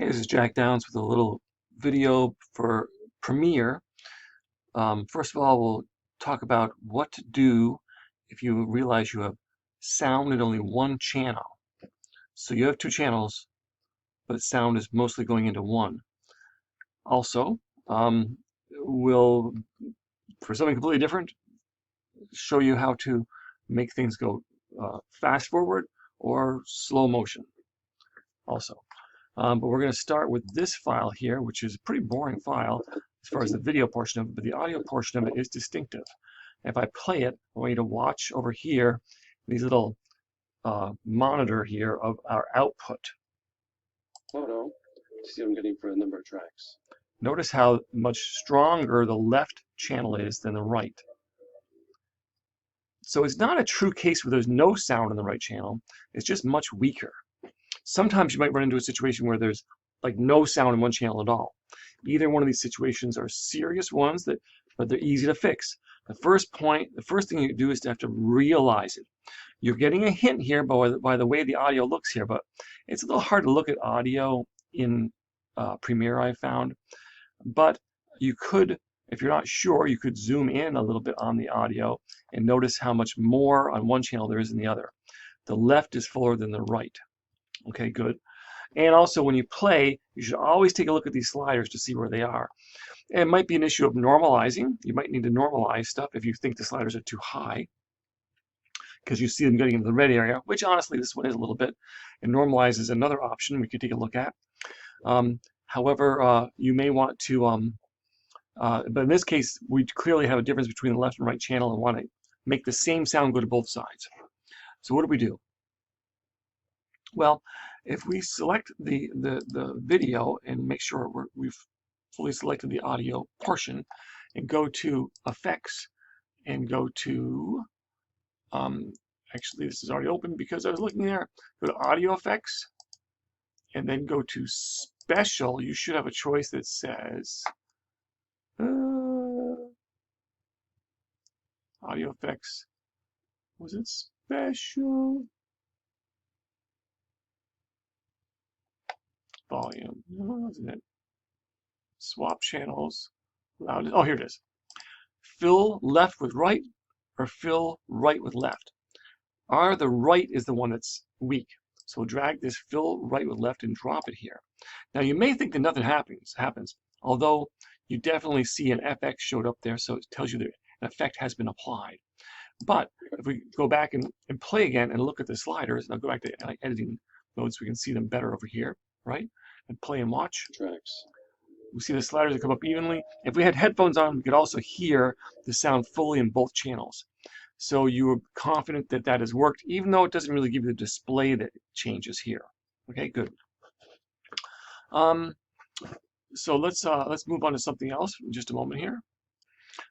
Hey, this is Jack Downs with a little video for Premiere. First of all, we'll talk about what to do if you realize you have sound in only one channel. So you have two channels, but sound is mostly going into one. Also, we'll, for something completely different, show you how to make things go fast forward or slow motion also. But we're going to start with this file here, which is a pretty boring file as far as the video portion of it, but the audio portion of it is distinctive. If I play it, I want you to watch over here these little monitor here of our output. Photo to see what I'm getting for a number of tracks. Notice how much stronger the left channel is than the right. So it's not a true case where there's no sound in the right channel. It's just much weaker. Sometimes you might run into a situation where there's like no sound in one channel at all. Either one of these situations are serious ones, but they're easy to fix. The first thing you do is to have to realize it. You're getting a hint here by the way the audio looks here, but it's a little hard to look at audio in Premiere, I found. But you could, if you're not sure, you could zoom in a little bit on the audio and notice how much more on one channel there is in the other. The left is fuller than the right. Okay, good. And also when you play, you should always take a look at these sliders to see where they are. And it might be an issue of normalizing. You might need to normalize stuff if you think the sliders are too high, because you see them getting into the red area, which honestly this one is a little bit. And normalize is another option we could take a look at. However, you may want to, but in this case, we clearly have a difference between the left and right channel and want to make the same sound go to both sides. So what do? Well, if we select the video and make sure we've fully selected the audio portion and go to Effects and go to, actually this is already open because I was looking there, go to Audio Effects and then go to Special. You should have a choice that says Audio Effects. Was it Special? Volume, wasn't it? Swap channels. Loud. Oh, here it is. Fill left with right or fill right with left. The right is the one that's weak. So we'll drag this fill right with left and drop it here. Now you may think that nothing happens, although you definitely see an FX showed up there, so it tells you that an effect has been applied. But if we go back and play again and look at the sliders, and I'll go back to editing mode so we can see them better over here, right? And play and watch. Tracks. We see the sliders that come up evenly. If we had headphones on, we could also hear the sound fully in both channels. So you are confident that that has worked, even though it doesn't really give you the display that changes here. Okay, good. So let's move on to something else in just a moment here.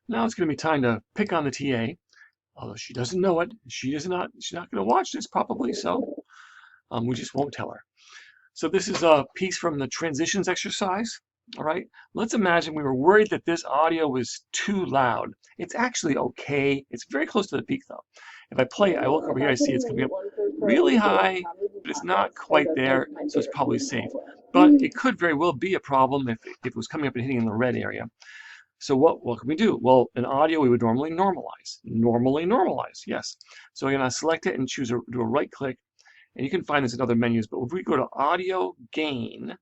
Now it's going to be time to pick on the TA, although she doesn't know it. She's not going to watch this probably, so we just won't tell her. So this is a piece from the transitions exercise. All right, let's imagine we were worried that this audio was too loud. It's actually okay. It's very close to the peak though. If I play it, I look over here, I see it's coming up really high, but it's not quite there, so it's probably safe. But it could very well be a problem if it was coming up and hitting in the red area. So what can we do? Well, in audio, we would normally normalize. Normalize, yes. So I'm going to select it and do a right click. And you can find this in other menus, but if we go to Audio Gain,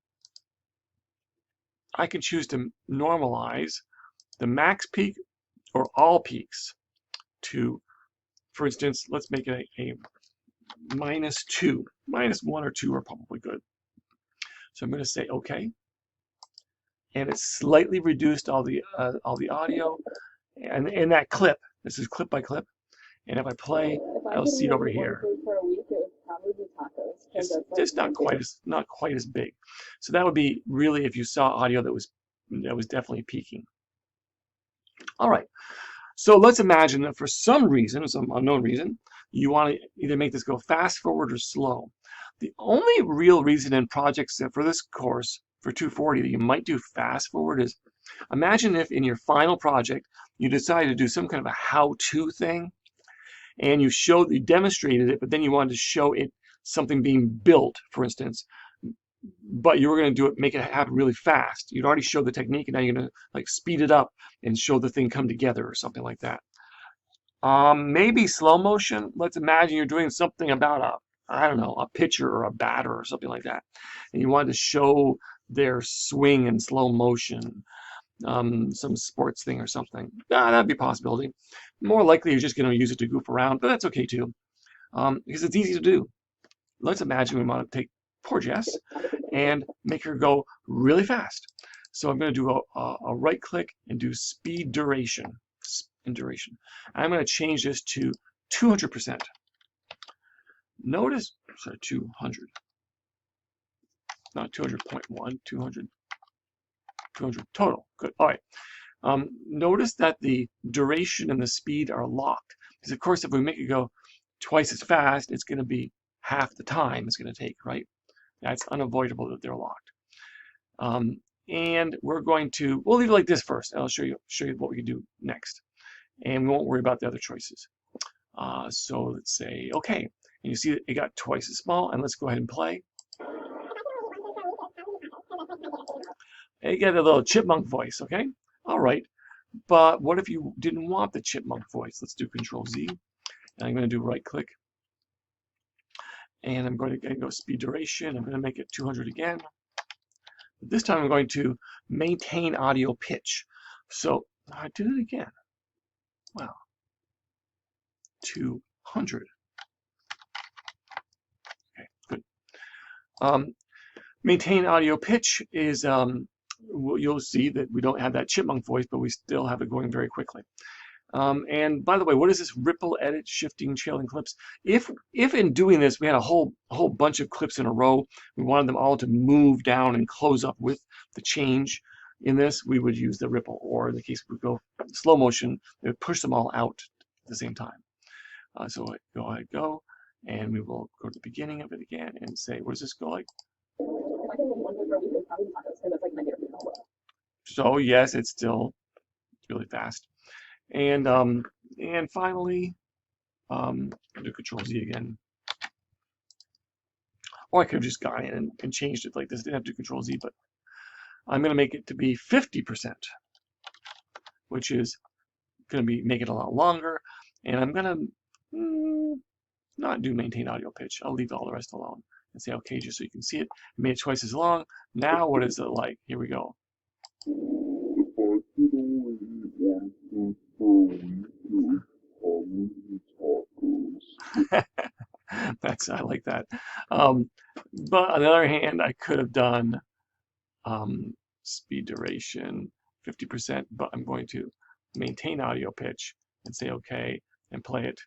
I can choose to normalize the max peak or all peaks to, for instance, let's make it a -2. -1 or 2 are probably good. So I'm going to say OK. And it's slightly reduced all the audio. And in that clip, this is clip by clip. And if I play, I'll see it over here. It's just not quite as big. So that would be really if you saw audio that was definitely peaking. All right. So let's imagine that for some reason, some unknown reason, you want to either make this go fast forward or slow. The only real reason in projects for this course for 240 that you might do fast forward is, imagine if in your final project you decided to do some kind of a how-to thing, and you demonstrated it, but then you wanted to show it something being built, for instance, but you were going to do it, make it happen really fast. You'd already showed the technique, and now you're going to like speed it up and show the thing come together or something like that. Maybe slow motion. Let's imagine you're doing something about I don't know, a pitcher or a batter or something like that, and you wanted to show their swing in slow motion, some sports thing or something. That'd be a possibility. More likely, you're just going to use it to goof around, but that's okay too, because it's easy to do. Let's imagine we want to take poor Jess and make her go really fast. So I'm going to do a right click and do speed duration. I'm going to change this to 200%. Notice, sorry, 200. Not 200.1, 200 total. Good. All right. Notice that the duration and the speed are locked. Because, of course, if we make it go twice as fast, it's going to be half the time it's going to take, right? That's unavoidable that they're locked. And we're going to, we'll leave it like this first, and I'll show you what we can do next. And we won't worry about the other choices. So let's say, okay. And you see that it got twice as small, and let's go ahead and play. And you get a little chipmunk voice, okay? All right. But what if you didn't want the chipmunk voice? Let's do Control Z. And I'm going to do right click. And I'm going to go speed duration. I'm going to make it 200 again. But this time I'm going to maintain audio pitch. So I do it again. Wow. 200. Okay, good. Maintain audio pitch is, you'll see that we don't have that chipmunk voice, but we still have it going very quickly. And by the way, what is this ripple, edit, shifting, trailing clips? If in doing this we had a whole bunch of clips in a row, we wanted them all to move down and close up with the change in this, we would use the ripple. Or in the case we go slow motion, it would push them all out at the same time. So go ahead, go, and we will go to the beginning of it again and say, where does this go like? So yes, it's still really fast. And finally, do Control Z again. Or I could have just gone in and changed it like this. I didn't have to do Control Z, but I'm going to make it to be 50%, which is going to be make it a lot longer. And I'm going to not do maintain audio pitch. I'll leave all the rest alone and say okay, just so you can see it. I made it twice as long. Now what is it like? Here we go. I like that. But on the other hand, I could have done speed duration 50%, but I'm going to maintain audio pitch and say okay and play it.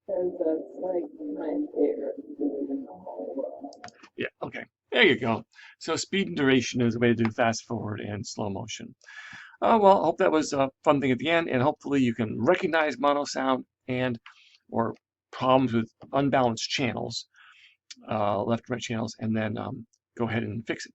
And that's like my favorite food in the whole world. Yeah, okay. There you go. So speed and duration is a way to do fast forward and slow motion. Well, I hope that was a fun thing at the end, and hopefully you can recognize mono sound or problems with unbalanced channels, left and right channels, and then go ahead and fix it.